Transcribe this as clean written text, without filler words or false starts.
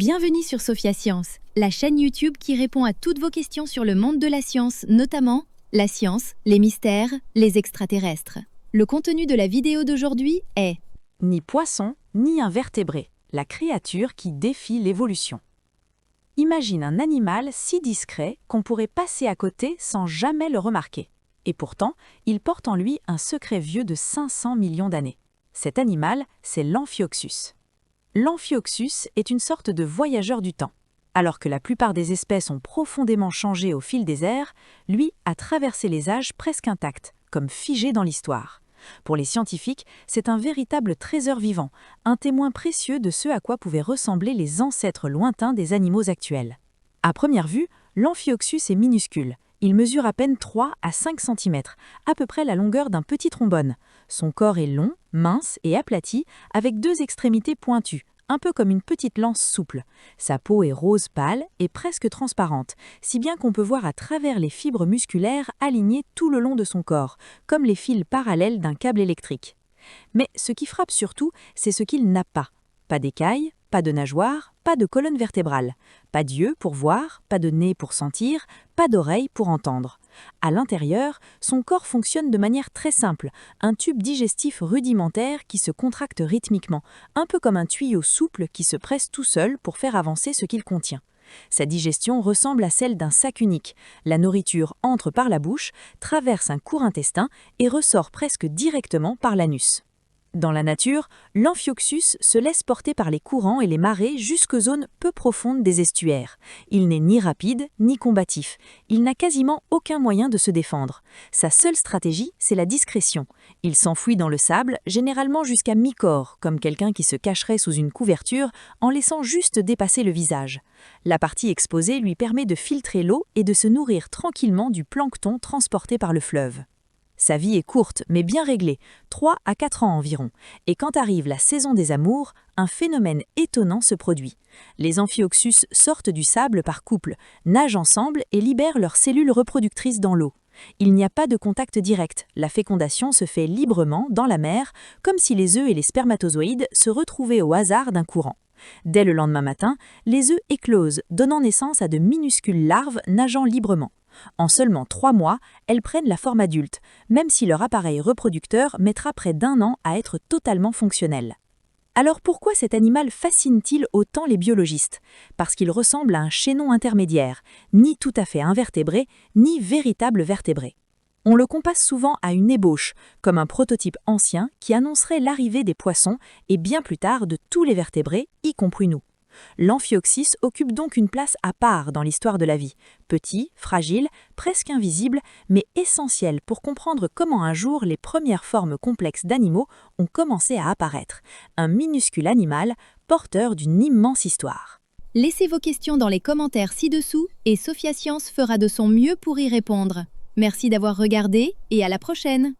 Bienvenue sur Sophia Science, la chaîne YouTube qui répond à toutes vos questions sur le monde de la science, notamment la science, les mystères, les extraterrestres. Le contenu de la vidéo d'aujourd'hui est Ni poisson, ni invertébré, la créature qui défie l'évolution. Imagine un animal si discret qu'on pourrait passer à côté sans jamais le remarquer. Et pourtant, il porte en lui un secret vieux de 500 millions d'années. Cet animal, c'est l'Amphioxus. L'Amphioxus est une sorte de voyageur du temps. Alors que la plupart des espèces ont profondément changé au fil des ers, lui a traversé les âges presque intact, comme figé dans l'histoire. Pour les scientifiques, c'est un véritable trésor vivant, un témoin précieux de ce à quoi pouvaient ressembler les ancêtres lointains des animaux actuels. À première vue, l'Amphioxus est minuscule. Il mesure à peine 3 à 5 cm, à peu près la longueur d'un petit trombone. Son corps est long, mince et aplati, avec deux extrémités pointues, un peu comme une petite lance souple. Sa peau est rose pâle et presque transparente, si bien qu'on peut voir à travers les fibres musculaires alignées tout le long de son corps, comme les fils parallèles d'un câble électrique. Mais ce qui frappe surtout, c'est ce qu'il n'a pas. Pas d'écailles, pas de nageoires, pas de colonne vertébrale, pas d'yeux pour voir, pas de nez pour sentir, pas d'oreilles pour entendre. À l'intérieur, son corps fonctionne de manière très simple, un tube digestif rudimentaire qui se contracte rythmiquement, un peu comme un tuyau souple qui se presse tout seul pour faire avancer ce qu'il contient. Sa digestion ressemble à celle d'un sac unique. La nourriture entre par la bouche, traverse un court intestin et ressort presque directement par l'anus. Dans la nature, l'Amphioxus se laisse porter par les courants et les marées jusqu'aux zones peu profondes des estuaires. Il n'est ni rapide, ni combatif. Il n'a quasiment aucun moyen de se défendre. Sa seule stratégie, c'est la discrétion. Il s'enfuit dans le sable, généralement jusqu'à mi-corps, comme quelqu'un qui se cacherait sous une couverture en laissant juste dépasser le visage. La partie exposée lui permet de filtrer l'eau et de se nourrir tranquillement du plancton transporté par le fleuve. Sa vie est courte, mais bien réglée, 3 à 4 ans environ, et quand arrive la saison des amours, un phénomène étonnant se produit. Les Amphioxus sortent du sable par couple, nagent ensemble et libèrent leurs cellules reproductrices dans l'eau. Il n'y a pas de contact direct, la fécondation se fait librement dans la mer, comme si les œufs et les spermatozoïdes se retrouvaient au hasard d'un courant. Dès le lendemain matin, les œufs éclosent, donnant naissance à de minuscules larves nageant librement. En seulement 3 mois, elles prennent la forme adulte, même si leur appareil reproducteur mettra près d'1 an à être totalement fonctionnel. Alors pourquoi cet animal fascine-t-il autant les biologistes? Parce qu'il ressemble à un chaînon intermédiaire, ni tout à fait invertébré, ni véritable vertébré. On le compare souvent à une ébauche, comme un prototype ancien qui annoncerait l'arrivée des poissons et bien plus tard de tous les vertébrés, y compris nous. L'Amphioxus occupe donc une place à part dans l'histoire de la vie, petit, fragile, presque invisible, mais essentiel pour comprendre comment un jour les premières formes complexes d'animaux ont commencé à apparaître. Un minuscule animal porteur d'une immense histoire. Laissez vos questions dans les commentaires ci-dessous et Sophia Science fera de son mieux pour y répondre. Merci d'avoir regardé et à la prochaine!